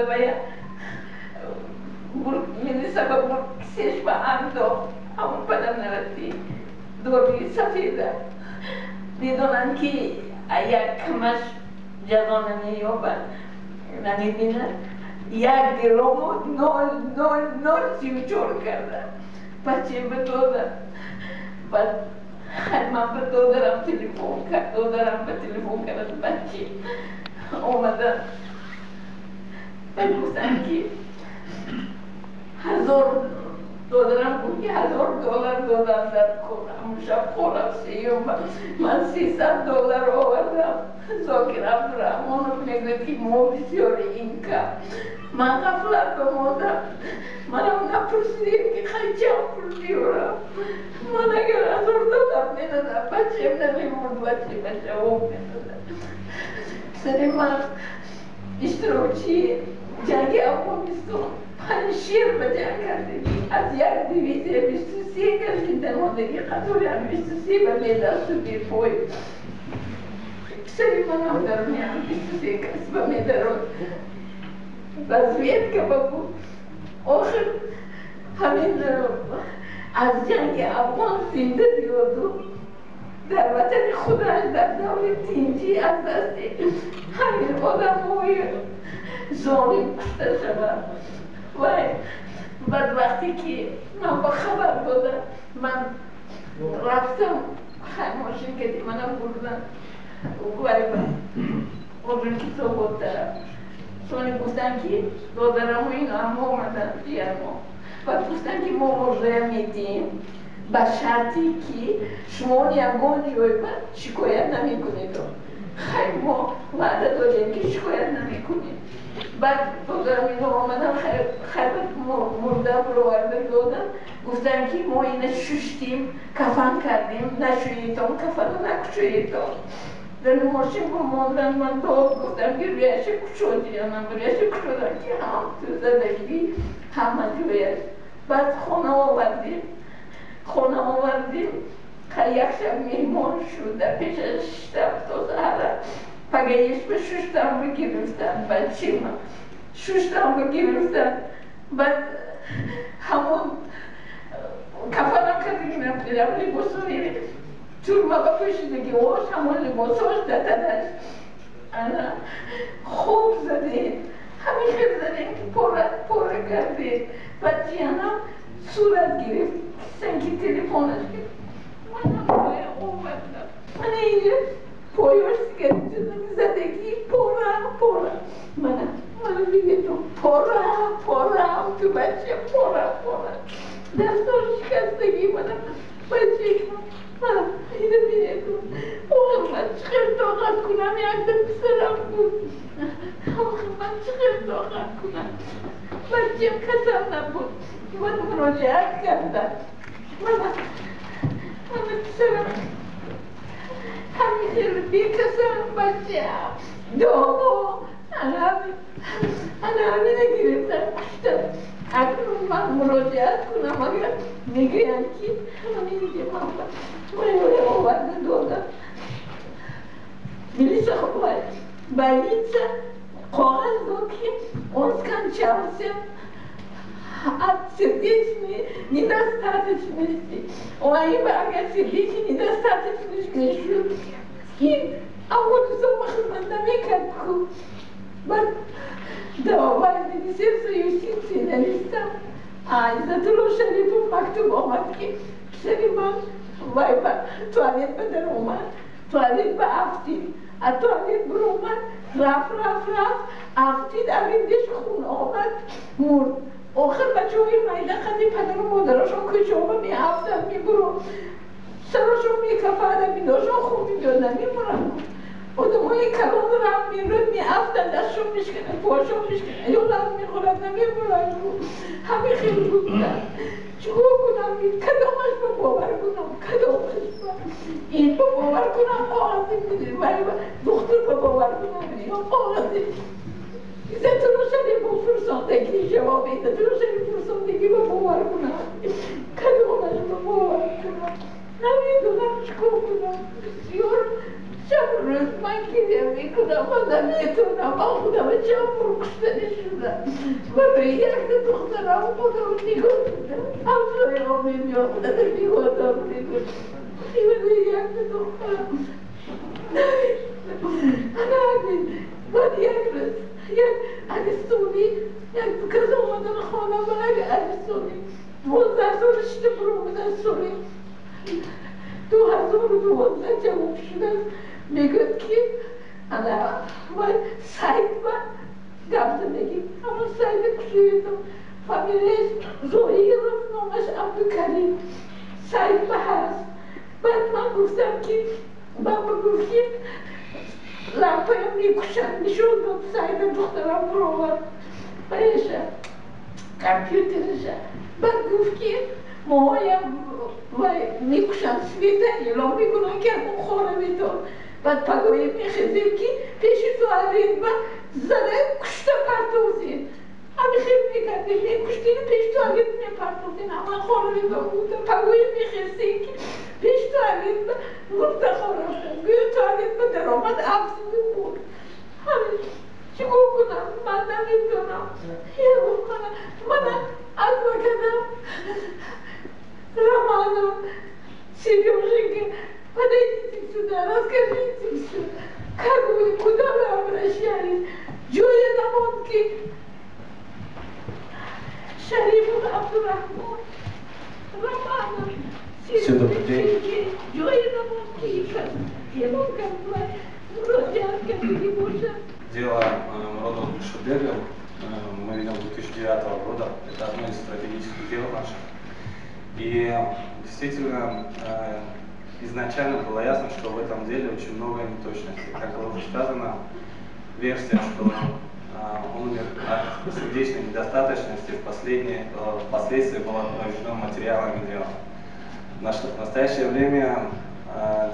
آمده و می‌نویسه و کسیش به انداخت همون پدر نوستی دوری سفیده میدونن که یک کمش جزا نمی‌یابد نمی‌بینه 1 گرم 0.034 کرده بچه به دادم بعد من به دادرم تلفن کرد دادرم به تلفن کرد بچه آمده گفتن که 1000 دادرم بود که $1000 دادن در همون شب خلاصه من $300 آوردم زاکر عبدالرحمن میگه که ما بسیار این کرد من غفلت بماندم منم نپرسیدیم که خیلی چند پول بیارم من اگر $1000 میدادم بچه‌م نمیموند بچه هم میدادم سری من اشتراکچی جنگ افغانستان 5 شیر به جنگ کردیم از 1 دیویزه 23 کشید در مادگی قطوری هم 23 به میدست و بیپوی سری من هم در میان 23 کس به میدرون وضعیت که بود آخر همین از جنگ افغان زنده بیادو در وطن خودش در دولت تینجی از دست همین آدم های ظالم کشته شود و بعد وقتی که من با خبر دادم من رفتم ماشین که منم بردم اون که تو بود طرف چون گفتن که دادرم و این هم آمدن دیگر ما و گفتن که ما مرزه میدیم به شرطی که شما یگان جای بعد شکایت نمی کنید خیلی ما وعده داریم که شکایت نمی کنید بعد دادرم این آمدن خیلی مرده برآورده دادن گفتن که ما اینه ششتیم کفن کردیم نشویتان کفن نکشویتان در ماشین بماندن من داد گفتم که ریش کشادی من ریش کشادن که هم تو زدگی همه جویش بعد خونه آوردیم که یک شب میهمان شد در پیش 6 تا سهره پگهیش به 6 تنبه گرفتن بچه من 6 تنبه گرفتن بعد همون کفنم کردیم رفتیم لباسو میریم چون مقا پشیدگی واش همون لباساش دتنش انا خوب زدیم همین خیلی زدیم که پاره کردیم بچه هم صورت گرفت سنگی تلفونش گرفت منم پای اومدم من اینجا پایاش سیگاری زدگی پاره منم میگه تو پاره تو بچه پاره دستاش شکستگی منم بچه منم اینو میگه تو من چقدر طاقت کنم یک دم سرم بود من چقدر طاقت کنم بچه‌م کسم نبود من مراجعت کردم من سرم همین خیلی بیکسم بچه‌م داغو انا همینه گرفتم کشتم اگر من مراجعت کنم اگر میگویم که همین دیگه من آورده دادم میلیسه خب باید больница когаз доки он скончался от сердечной недостаточности. Ой, бага, сердечной недостаточности грешу. А вот замахнутыми катку. Давай Министерство юстиции на листах. А из-за того, что они по факту бумажки, Шериман, вайба, туалет по дорогам, туалет по автин. اتوالت برومد رفت افتید اویدش خون آمد مرد آخر بچه های مایده خدی پدر و مادراشون کجا آمد می افتن می برون سراشون می کفادن می داشون خون می دادن می مرن آدم های کلان رم می رد می افتن دستشون میشکنن پاشون میشکنن یا لب می خورد نمی مرن همه خیلی بودن چیکار کنم کدامش با باور کنم کدامش با این با باور کنم کاغذی میدیم ولی دختر با باور کنم یا کاغذی ایزه تو رو شدی با فرساندگی جواب ایده تو رو شدی فرساندگی با باور کنم کدامش با باور کنم نمیدونم چیکار کنم بسیار Çamuruz makinemi kınamada metunama kınama çamur kuşları şurada. Bana yakta doktora okudum nigoda. Amca yolum yok da nigoda nigoda. Bana yakta doktora. Anne, bana yakrız. Hadi suni. Yani kazanmadan ona bana hadi suni. Ondan sonra işte buradan suni. تو هزار و دوازده جواب شدن میگد که انا باید سعید و گم زندگی اما سعید کشیدم فامیلیش زویی رفت نامش عبدالکریم سعید و هست بعد من گفتم که بابا گفت که لپایم میکشن نشون داد سعید دخترم برآورد بایشه کامپیوترشه بعد گفت که موهایم میکشن سویته اعلام میکنن که اون خوره میتون بعد پگوی میخیزیم که پیش تو عرید و زده کشته پرتوزین همه خیلی میکردیم میکشتیم پیش تو عرید میپرتوزین همه خوره میتون بوده پگوی میخیزیم که پیش تو عرید و مرده خوره گوی تو عرید و در آمد افزوی بود همه چیکار کنم من نمیتونم یه کنم من ادوا کردم Роману, Сереженьке, подойдите сюда, расскажите все, как вы, куда вы обращались, Джоя Дамонки, Шарифу Абдурахман, Роману, Сереженьке, Джоя Дамонки, Елонка, Родянка, Переборжа. Дело Мурадова Душабега мы ведем с 2009 года, это одно из стратегических дел наших. И действительно, изначально было ясно, что в этом деле очень много неточностей. Как было уже сказано, версия, что он умер от сердечной недостаточности, впоследствии была подтверждена материалами дела. В настоящее время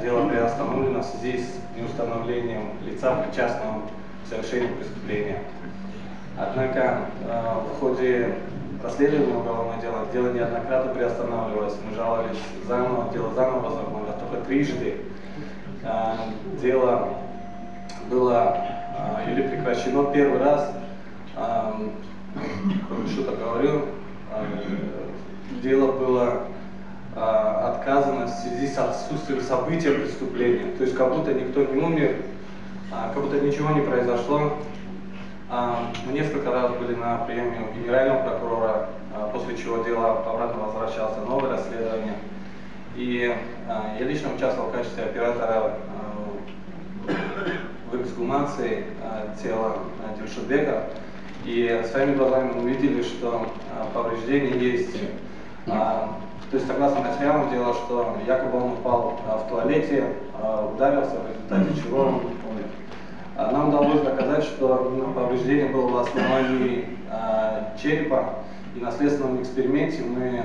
дело приостановлено в связи с неустановлением лица, причастного к совершению преступления. Однако в ходе расследование уголовного дела, дело неоднократно приостанавливалось, мы жаловались заново, дело заново возобновилось, только трижды дело было или прекращено первый раз, что-то говорю, дело было отказано в связи с отсутствием события преступления, то есть как будто никто не умер, как будто ничего не произошло. Мы несколько раз были на приеме у генерального прокурора, после чего дело обратно возвращалось на новое расследование. И я лично участвовал в качестве оператора в эксгумации тела Дильшодбека. И своими глазами мы увидели, что повреждения есть. То есть, согласно материалам, дело, что якобы он упал в туалете, ударился, в результате чего он умер. Нам удалось доказать, что именно повреждение было в основании черепа, и на следственном эксперименте мы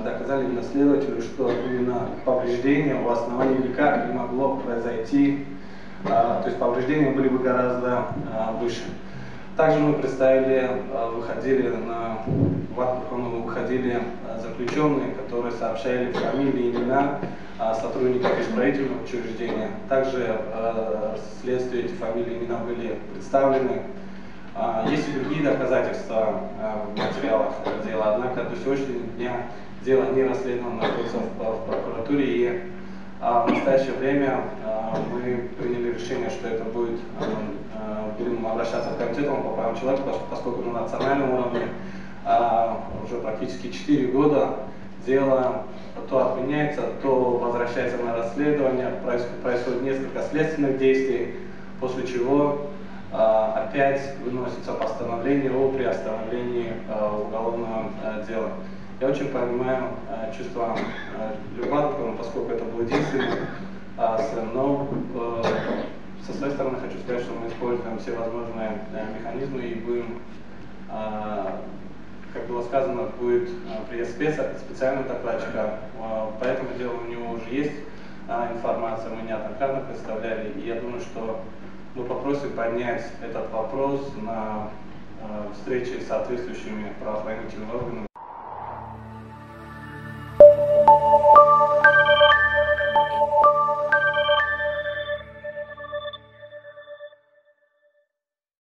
доказали именно следователю, что именно повреждение в основании никак не могло произойти, то есть повреждения были бы гораздо выше. Также мы представили, выходили заключенные, которые сообщали фамилии, имена сотрудников исправительного учреждения. Также вследствие эти фамилии и имена были представлены. Есть и другие доказательства в материалах дела, однако до сегодняшнего дня дело не расследовано, находится в прокуратуре, и в настоящее время мы приняли решение, что это будет, будем обращаться к комитету по правам человека, поскольку на национальном уровне уже практически 4 года дело то отменяется, то возвращается на расследование, происходит несколько следственных действий, после чего опять выносится постановление о приостановлении уголовного дела. Я очень понимаю чувства Любанкова, поскольку это был единственный сын, но со своей стороны хочу сказать, что мы используем все возможные механизмы и будем, как было сказано, будет приезд специального докладчика, по этому делу у него уже есть информация, мы неоднократно представляли, и я думаю, что мы попросим поднять этот вопрос на встрече с соответствующими правоохранительными органами